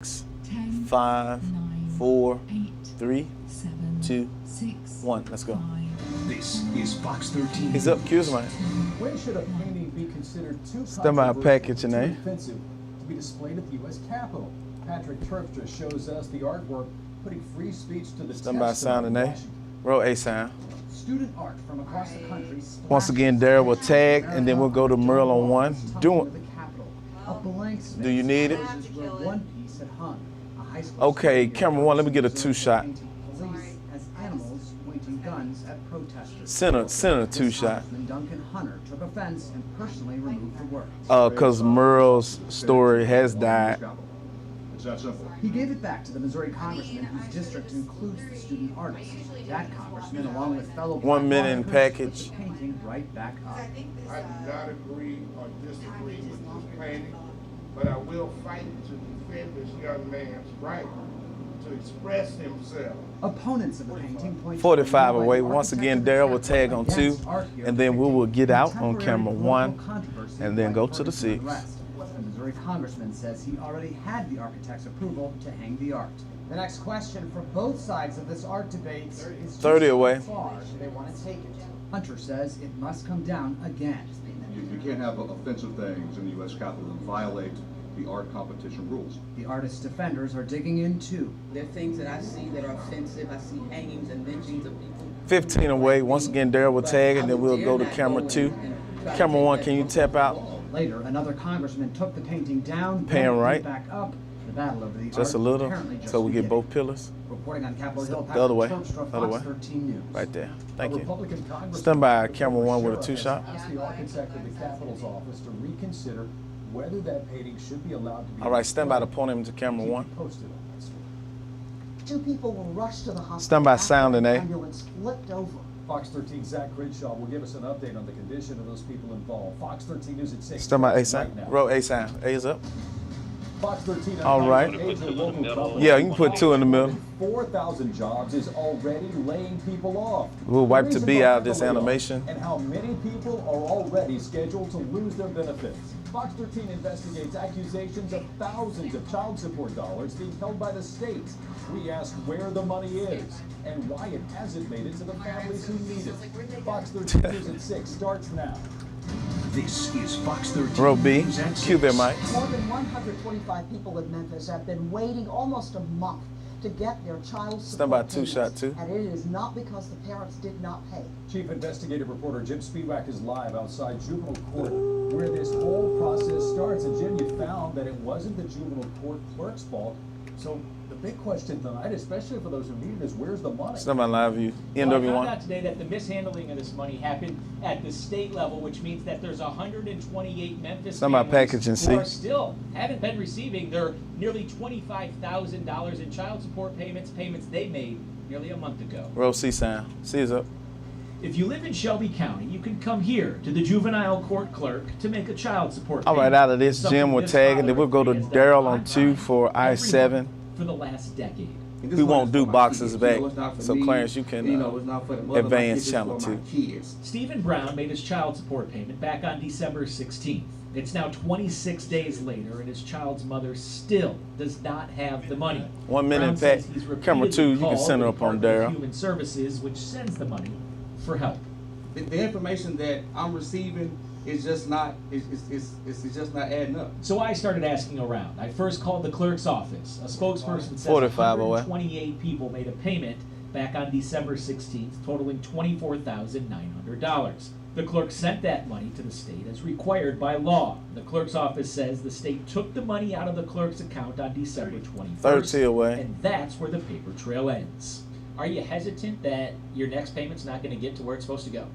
10, 5, 9, 4, 8, 3, 7, 2, 6, 1. Let's go. 5. This is Fox 13. He's up. Cues man. When should a painting be considered too Stand by, controversial, package, too eh? offensive to be displayed at the U.S. Capitol? Patrick Terpstra shows us the artwork putting free speech to the Stand by, test sound in and A. Washington. Roll A sound. Student art from across the country. Once again, Daryl will tag, and then we'll go to Merle on one. Do you need it? Okay, camera one, let me get a two-shot. Center two-shot. Duncan Hunter took offense and personally removed the work. Because Merle's story has died. It's that simple. He gave it back to the Missouri congressman whose district includes the student artist. That congressman, along with fellow 1 minute in put package. the painting right back up. I do not agree or disagree with this painting, but I will fight to defend this young man's right to express himself. Opponents of the painting point 45 to away. Once again, Daryl will tag on 2, and then we will get out on camera 1, and then go to the 6. The Missouri congressman says he already had the architect's approval to hang the art. The next question for both sides of this art debate is 30 away. how far do they want to take it? Hunter says it must come down again. You can't have offensive things in the U.S. Capitol and violate the art competition rules. The artist's defenders are digging in too. There are things that I see that are offensive. I see hangings and lynchings of people. 15 away. Once again, Daryl will tag, and then we'll go to camera 2. Camera 1, can you tap out? Later, another congressman took the painting down, Pan then right. back up. The battle over the Just art a little, apparently just so we get beginning. both pillars. Reporting on Capitol Hill, The other way. Patrick Terpstra, Other Fox way. 13 News. Right there. Thank A you. Republican congressman Stand by, camera 1 with a has two-shot. asked the architect of the Capitol's office to reconsider whether that painting should be allowed to be. All right, stand by to point him to camera 1. Posted on that story. Two people were rushed to the hospital. Stand by, after sound and an A. ambulance flipped over. Fox 13 Zach Gridshaw will give us an update on the condition of those people involved. Fox 13 News at 6. Stand by, A Right sound. now. Roll A sound. A is up. Fox 13. All right. Yeah, you can put 2 in the middle. 4,000 jobs is already laying people off. We'll wipe the reason B out of behind the this layoff animation. And how many people are already scheduled to lose their benefits. Fox 13 investigates accusations of thousands of child support dollars being held by the states. We ask where the money is and why it hasn't made it to the families who need it. Fox 13 News at 6 starts now. This is Fox 13. Row B. News at 6. Cue it, Mike. More than 125 people in Memphis have been waiting almost a month to get their child support Stand by, payments, two-shot, 2. and it is not because the parents did not pay. Chief investigative reporter Jim Spiewak is live outside juvenile court where this whole process starts. And Jim, you found that it wasn't the juvenile court clerk's fault. So the big question tonight, especially for those who need it, is where's the money? Stand by live view. Well, I found NW1. out today that the mishandling of this money happened at the state level, which means that there's 128 Memphis Stand by, families package and who C. are still haven't been receiving their nearly $25,000 in child support payments they made nearly a month ago. Roll C sound. C is up. If you live in Shelby County, you can come here to the juvenile court clerk to make a child support All right, payment. out of this, Something Jim will this tag, and then father we'll go to has done Daryl on 2 time for every I-7. month for the last decade. We won't do boxes back. So Clarence, you can advance channel 2. Stephen Brown made his child support payment back on December 16th. It's now 26 days later, and his child's mother still does not have the money. 1 minute Brown back. says he's Camera 2, you can repeatedly center called up on the Department of Daryl. Human Services, which sends the money for help. The information that I'm receiving is just not it's just not adding up. So I started asking around. I first called the clerk's office. A spokesperson says 45 away. 128 people made a payment back on December 16th, totaling $24,900. The clerk sent that money to the state as required by law. The clerk's office says the state took the money out of the clerk's account on December 21st. 30 away. And that's where the paper trail ends. Are you hesitant that your next payment's not going to get to where it's supposed to go?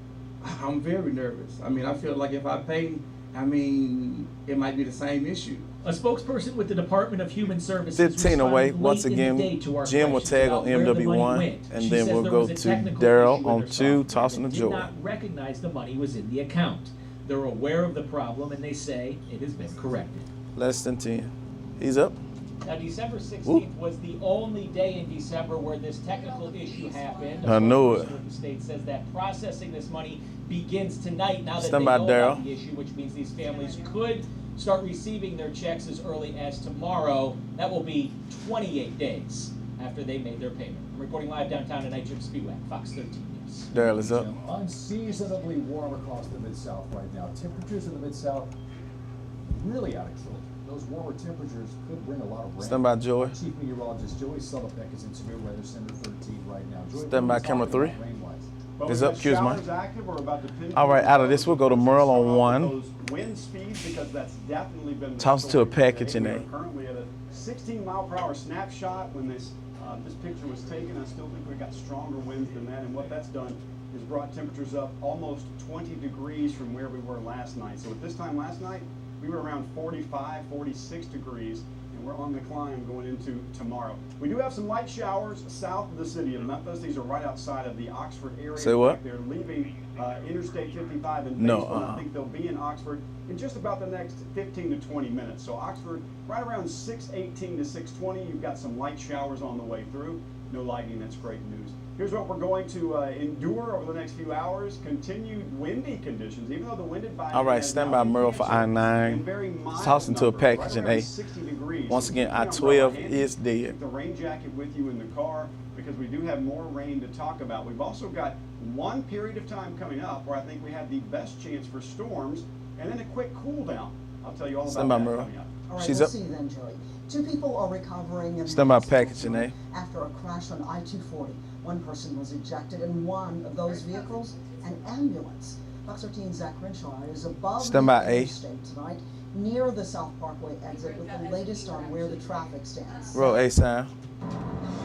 I'm very nervous. I mean, I feel like if I pay, I mean, it might be the same issue. A spokesperson with the Department of Human Services 15 away. responded Once late in the again, day to our Jim will questions tag on about where the money MW1, went. and She then says we'll there go was a to technical Daryl issue on with her 2, software tossing that the did joy. not recognize the money was in the account. They're aware of the problem, and they say it has been corrected. Less than 10. He's up. Now, December 16th Woo. was the only day in December where this technical issue happened. I know it. The spokesperson with the state says that processing this money begins tonight. Now that Stand they by, know about Daryl. the issue, which means these families could start receiving their checks as early as tomorrow. That will be 28 days after they made their payment. I'm reporting live downtown in I Whbq Fox 13 News. Daryl is up. Unseasonably warm across the Mid-South right now. Temperatures in the Mid-South really out of control. Those warmer temperatures could bring a lot of rain. Stand by, Joy. Chief Meteorologist Joey Sullivan is in Severe Weather Center 13 right now. Joey, Stand by, what are you camera talking 3. about rain-wise? Is up, excuse me. Active or about to pinpoint All right, out of this, we'll go to Merle on 1. those wind speeds, because that's definitely been the Toss to a story package today. in We there. are currently at a 16-mile-per-hour snapshot. When this picture was taken, I still think we got stronger winds than that, and what that's done is brought temperatures up almost 20 degrees from where we were last night. So at this time last night, we were around 45, 46 degrees, and we're on the climb going into tomorrow. We do have some light showers south of the city of Memphis. These are right outside of the Oxford area. Say what? They're leaving Interstate 55 in No, Batesville. I think they'll be in Oxford in just about the next 15 to 20 minutes. So Oxford, right around 6:18 to 6:20, you've got some light showers on the way through. No lightning, that's great news. Here's what we're going to endure over the next few hours. Continued windy conditions, even though the wind advisory. All right, has stand now by, been Merle, for canceled, I-9. and very mild Toss into a numbers, package in right around A. 60 degrees. Once So again, keep your umbrella I-12 handy. is dead. Keep the rain jacket with you in the car, because we do have more rain to talk about. We've also got one period of time coming up where I think we have the best chance for storms, and then a quick cool down. I'll tell you all about Stand by, that Merle. coming up. All right, She's we'll up. see you then, Joey. 2 people are recovering in Stand by, the hospital package in A. after a crash on I-240. One person was ejected in one of those vehicles, an ambulance. Fox 13's Zach Crenshaw is above Stand the by, A. interstate tonight, near the South Parkway exit, with the latest on where the traffic stands. Roll A sign.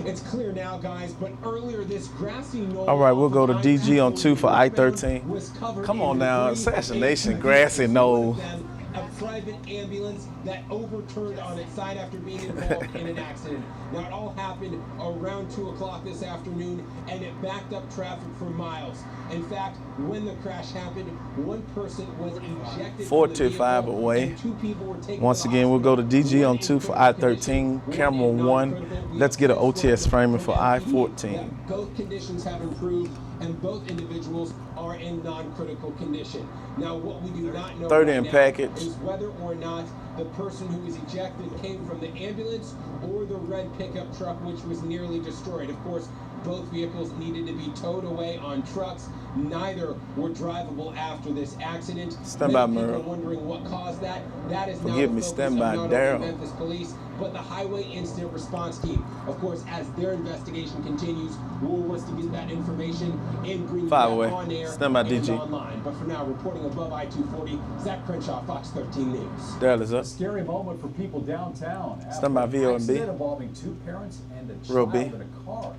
It's clear now, guys, but earlier this grassy knoll. All right, we'll go to off of DG on 2 for I-240 I-13. was covered Come in on now, debris. assassination, A grassy knoll. one of them, a private ambulance that overturned on its side after being involved in an accident. Now, it all happened around 2 o'clock this afternoon, and it backed up traffic for miles. In fact, when the crash happened, one person was ejected. 425 from the vehicle, away. and 2 people were taken Once to the again, we'll go to hospital. DG on One 2 in for critical I-13, condition, camera in 1. non-critical. We Let's get an have OTS framing for from I-14. that both conditions have improved, and both individuals are in non-critical condition. Now, what we do not know 30 right in now package. is whether or not the person who was ejected came from the ambulance or the red pickup truck, which was nearly destroyed. Of course, both vehicles needed to be towed away on trucks. Neither were drivable after this accident. Stand by, Many people Merle. are wondering what caused that. That is now Forgive the me, focus stand of by, not only Daryl. Memphis Police, but the Highway Incident Response Team. Of course, as their investigation continues, we'll work to get that information and bring 5 that away. on air Stand by, and DG. online. But for now, reporting above I-240, Zach Crenshaw, Fox 13 News. Daryl is A up. scary moment for people downtown. Stand by, after an VO and B. accident involving 2 parents and a Row child B. in a car.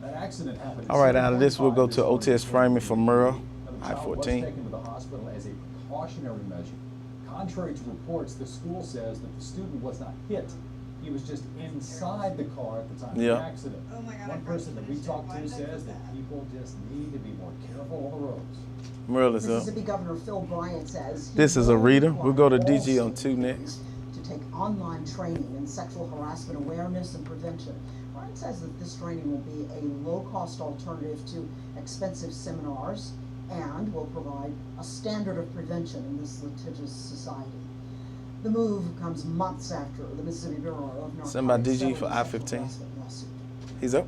That accident happened. at All right, out of this, we'll go 7:45 to OTS framing for Merle, Another child was I-14. taken to the hospital as a precautionary measure. Contrary to reports, the school says that the student was not hit. He was just inside the car at the time of Yeah. the accident. One person that we talked to says that people just need to be more careful on the roads. Merle is up. Mississippi Governor Phil Bryant says he This is a will reader. require We'll go to all DG on school 2 next. to take online training in sexual harassment awareness and prevention. Bryant says that this training will be a low-cost alternative to expensive seminars and will provide a standard of prevention in this litigious society. The move comes months after the Mississippi Bureau of Narcotics Send by DG settled for a sexual I-15. harassment lawsuit. He's up.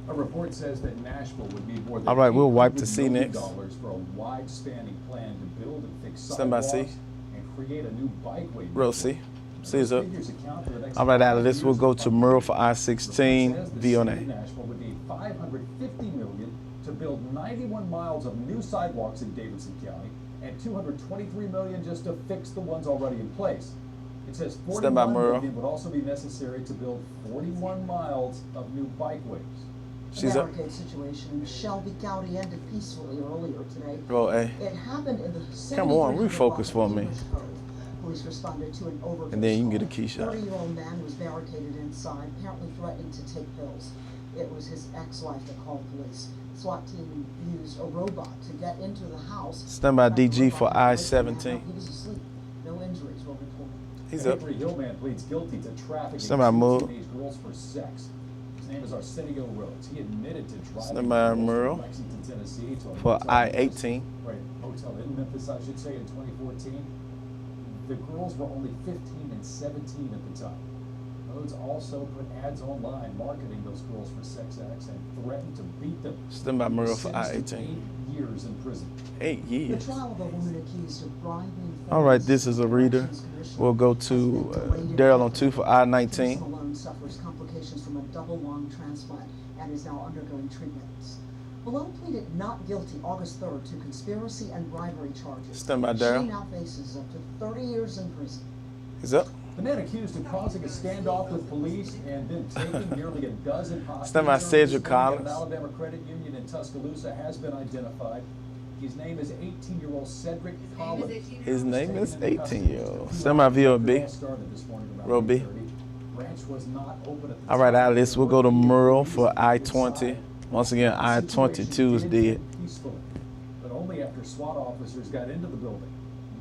A report says that Nashville would need more than All right, we'll wipe $800 to C million next. for a wide-spanning plan to build and fix Stand by C. sidewalks and create a new bikeway. Row network. C. C is up. Figures account for the next All right, out of 5 this, we'll years go of to funding. Merle for The report I-16, says the V on city of A. Nashville would need $550 million to build 91 miles of new sidewalks in Davidson County and $223 million just to fix the ones already in place. It says Stand by, 41 Merle. million would also be necessary to build 41 miles of new bikeways. She's The up. barricade situation in Shelby County ended peacefully earlier today. Roll A. It happened in the Come on, 7300 refocus block for of me. English Cove. Police responded to an overdose. And then you can get a call. key shot. 30-year-old man was barricaded inside, apparently threatening to take pills. It was his ex-wife that called police. SWAT team used a robot to get into the house. Stand by The DG for robot was waking I-17. him up. He was asleep. No injuries were reported. He's An up. Avery Hillman pleads guilty to trafficking Stand by, two Merle. teenage girls for sex. His name is Arsenio Rhodes. He admitted to driving Stand by, girls from Merle. Lexington, Tennessee to a for hotel I-18. Right, hotel in Memphis, I should say, in 2014. The girls were only 15 and 17 at the time. Rhodes also put ads online marketing those girls for sex acts and threatened to beat them. Stand by Murrell for Sentenced to I-18. 8 years in prison. 8 The years. trial of a woman accused of bribing. All right, this is a reader. We'll go to Daryl on 2 for I-19. Malone suffers complications from a double lung transplant and is now undergoing treatments. Malone pleaded not guilty August 3rd to conspiracy and bribery charges. Stand by, Daryl. She now faces up to 30 years in prison. He's up. The man accused of causing a standoff with police and then taking nearly a dozen hostages. Stand by, Cedric An Collins. Alabama credit union in Tuscaloosa has been identified. His name is 18-year-old Cedric Collins. His name is 18-year-old. Stand by, VOB. Row B. Branch was not open at the All right, time. Alice, we'll go to Murrell for I-20. Once again, I-22 is dead. Peacefully, but only after SWAT officers got into the building.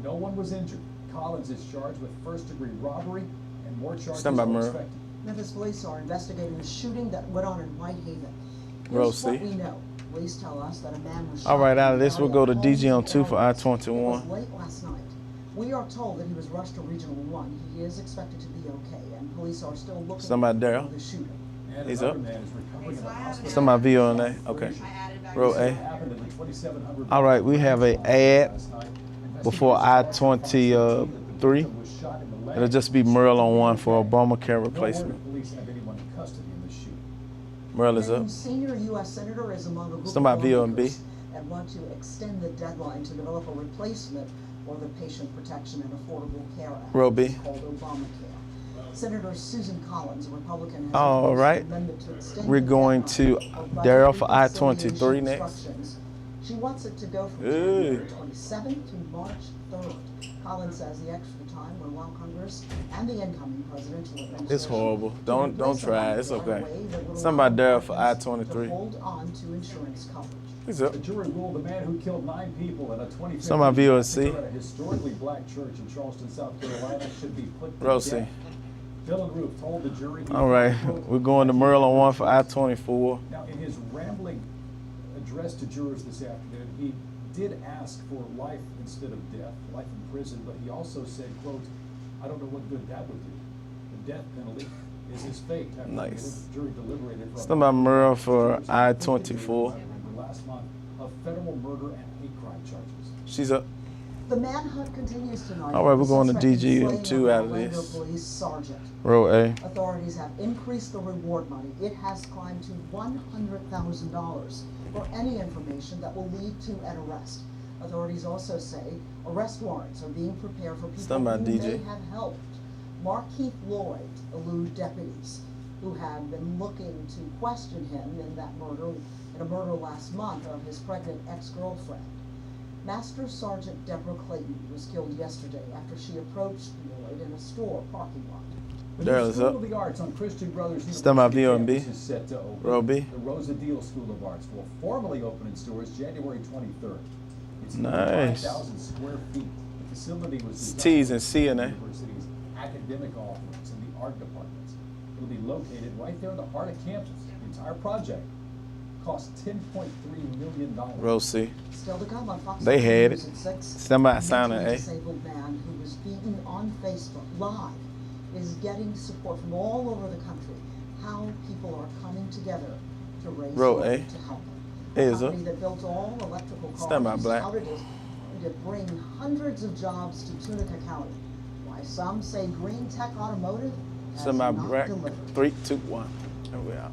No one was injured. Collins is charged with first-degree robbery, and more charges Stand by, are Murrell. expected. Memphis police are investigating the shooting that went on in Whitehaven. Row Here's C. what we know. Police tell us that a man was All right, shot in the Alice, we'll area go to of DG on Holmes 2 for Avenue. I-21. It was late last night. We are told that he was rushed to Regional 1. He is expected to be okay, and police are still looking Stand by, Daryl. for the shooter. And He's another up. man is recovering in the hospital. Stand by, V on A. Okay. Row A. Happened in the 2700 All right, we have a ad last night. before I-23. It'll just be Murrell on 1 for Obamacare No word replacement. if police have anyone in custody in this shooting. Murrell is up. Senior U.S. Senator is among a group Stand by, of VOB. lawmakers that want to extend the deadline to develop a replacement for the Patient Protection and Affordable Care Act. Row B. It's called Obamacare. Senator Susan Collins, a Republican, has All proposed right. an amendment to extend We're the going deadline to of budget Daryl for reconciliation I-23 next. instructions. She wants it to go from Ooh. January 27th to March 3rd. Collins says the extra time will allow Congress and the incoming presidential administration. It's horrible. to Don't replace try. the It's money in a okay. way that would Somebody allow Daryl for Americans I-23. to hold on to insurance coverage. He's up. The jury ruled the man who killed 9 people in a 2015 Some of you will see. massacre at a historically black church in Charleston, South Carolina should be put to Row death. C. Dylan Roof told the jury. he All right, quote, we're going to Murrell on 1 for I-24. Now, in his rambling address to jurors this afternoon, he did ask for life instead of death, life in prison, but he also said, quote, I don't know what good that would do. The death penalty is his fate. After Nice. the jury deliberated for Stand by, Murrell for I-24. last month of federal murder and hate crime charges. She's up. The manhunt continues tonight. All right, we're for the going to suspect in DG slaying on 2 of out of Orlando this. Police sergeant. Row A. Authorities have increased the reward money. It has climbed to $100,000 for any information that will lead to an arrest. Authorities also say arrest warrants are being prepared for people Stand by, who DJ. may have helped. Markeith Lloyd elude deputies who had been looking to question him in a murder last month of his pregnant ex-girlfriend. Master Sergeant Deborah Clayton was killed yesterday after she approached Lloyd in a store parking lot. The Daryl new is School up. of the Arts on Christian Brothers Stand by, University VOB. campus is set to open. Row B. The Rosa Deal School of Arts will formally open its doors January 23rd. It's Nice. 5,000 square feet. The facility was It's designed T's and C in for there. the university's academic offerings in the art departments. It'll be located right there in the heart of campus. The entire project cost $10.3 million. Row C. Still to come on Fox They had News it. at 6. Stand by, A signing mentally A. disabled man who was beaten on Facebook Live is getting support from all over the country. How people are coming together to raise Row money A. to help him. A is A up. company that built all electrical cars Stand by, Black. touted it to bring hundreds of jobs to Tunica County. Why some say Green Tech Automotive has Stand by, not Black. delivered. 3, 2, 1. And we're out.